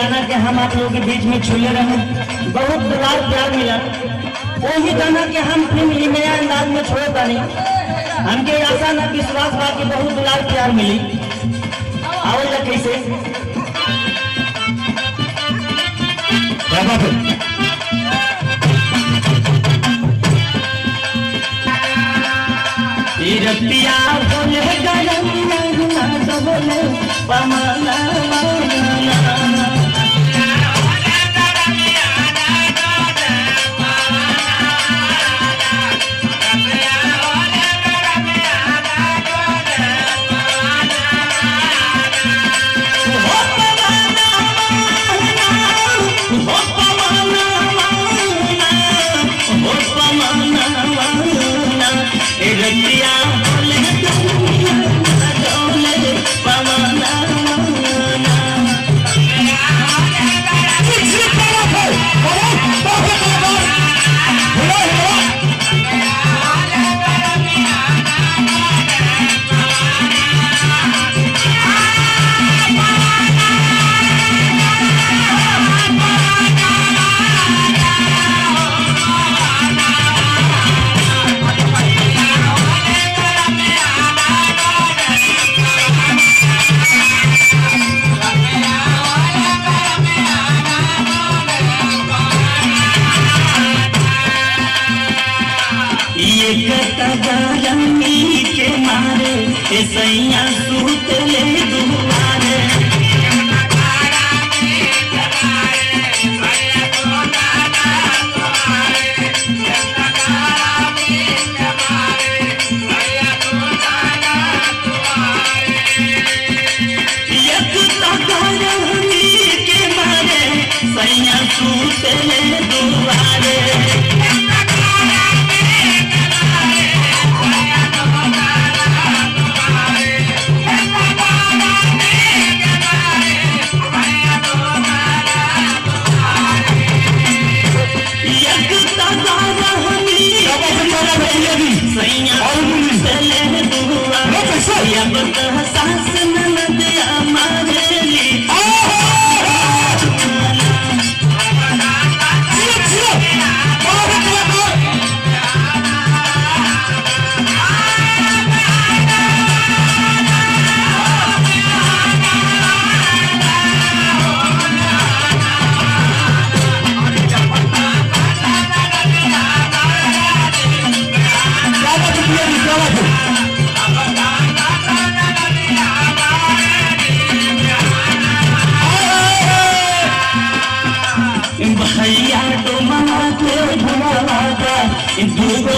गाना के हम आप लोगों के बीच में छुले रहे, बहुत दुलार प्यार मिला। वही गाना के हम फिल्म नया अंदाज में छोड़ पानी, हमके आशा न विश्वास बा कि बहुत दुलार प्यार मिली। आओ जा कैसे रतिया बोले गरम बोले पमाना के मारे सैया सूत ले दुआरे के मारे सैया सूत ले दुआरे भैया तो माते भगवान दूगो